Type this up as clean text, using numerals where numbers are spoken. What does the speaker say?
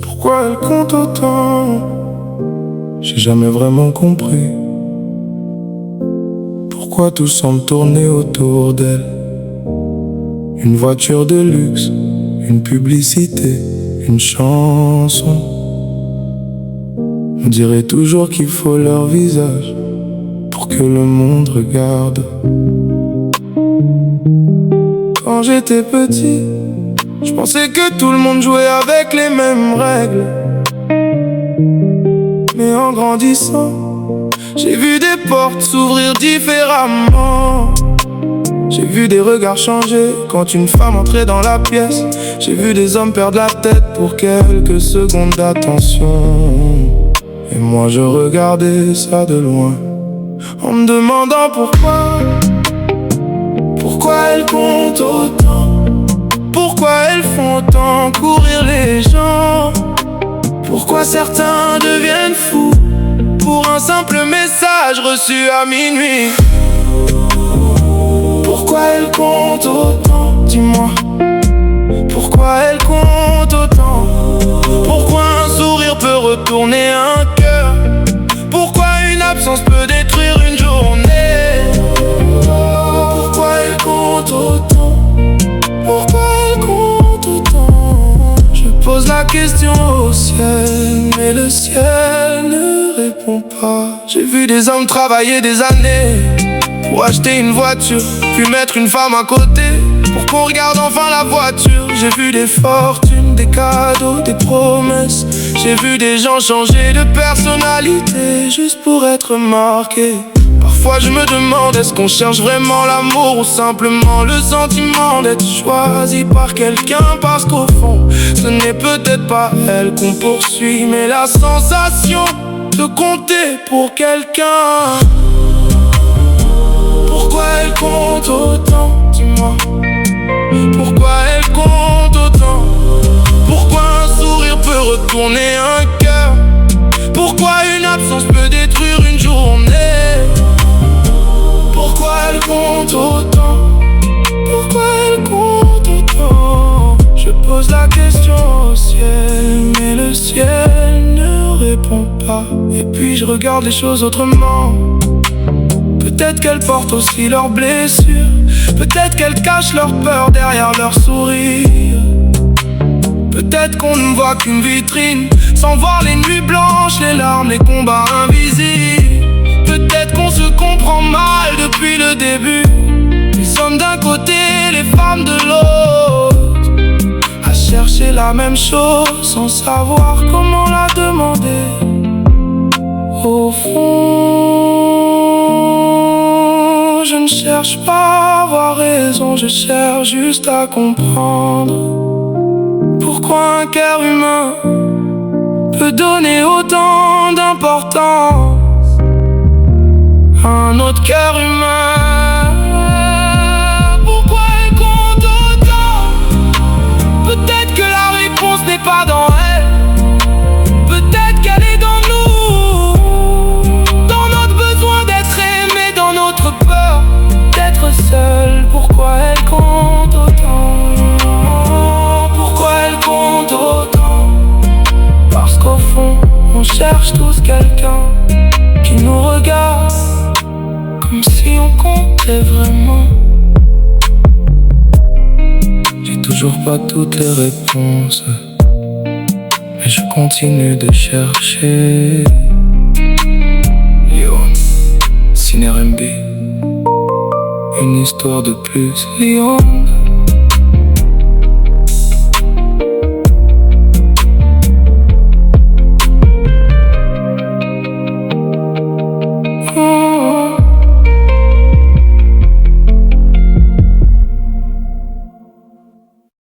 Pourquoi elle compte autant? J'ai jamais vraiment compris. Pourquoi tout semble tourner autour d'elle? Une voiture de luxe, une publicité, une chanson. On dirait toujours qu'il faut leur visage pour que le monde regarde. Quand j'étais petit, je pensais que tout le monde jouait avec les mêmes règles. Mais en grandissant, j'ai vu des portes s'ouvrir différemment. J'ai vu des regards changer quand une femme entrait dans la pièce. J'ai vu des hommes perdre la tête pour quelques secondes d'attention. Et moi je regardais ça de loin, en me demandant pourquoi elles comptent autant. Pourquoi elles font autant courir les gens. Pourquoi certains deviennent fous pour un simple message reçu à minuit. Pourquoi elles comptent autant, dis-moi. Pourquoi elles comptent autant. Pourquoi un sourire peut retourner un cœur. Pourquoi une absence peut détruire une journée. Pourquoi elles comptent autant. Pourquoi elles comptent autant. Je pose la question au ciel, mais le ciel ne répond pas. J'ai vu des hommes travailler des années pour acheter une voiture, puis mettre une femme à côté pour qu'on regarde enfin la voiture. J'ai vu des fortunes, des cadeaux, des promesses. J'ai vu des gens changer de personnalité juste pour être marqués. Parfois je me demande, est-ce qu'on cherche vraiment l'amour ou simplement le sentiment d'être choisi par quelqu'un. Parce qu'au fond, ce n'est peut-être pas elle qu'on poursuit, mais la sensation de compter pour quelqu'un. Pourquoi elle compte autant, dis-moi. Pourquoi elle compte autant. Pourquoi un sourire peut retourner un cœur. Pourquoi une absence peut détruire une journée. Pourquoi elle compte autant. Pourquoi elle compte autant. Je pose la question au ciel, mais le ciel ne répond pas. Et puis je regarde les choses autrement. Peut-être qu'elles portent aussi leurs blessures. Peut-être qu'elles cachent leur peur derrière leur sourire. Peut-être qu'on ne voit qu'une vitrine, sans voir les nuits blanches, les larmes, les combats invisibles. Peut-être qu'on se comprend mal depuis le début. Les hommes d'un côté, les femmes de l'autre, à chercher la même chose sans savoir comment la demander. Au fond, je ne cherche pas à avoir raison, je cherche juste à comprendre. Pourquoi un cœur humain peut donner autant d'importance à un autre cœur humain. Pourquoi elle compte autant. Peut-être que la réponse n'est pas dans elle. Peut-être qu'elle est dans nous, dans notre besoin d'être aimé, dans notre peur d'être seul. Pourquoi elle compte autant. Pourquoi elle compte autant. Parce qu'au fond, on cherche tous quelqu'un qui nous regarde comme si on comptait vraiment. J'ai toujours pas toutes les réponses, mais je continue de chercher. Lyon, Ciné RMB, une histoire de plus. Lyon.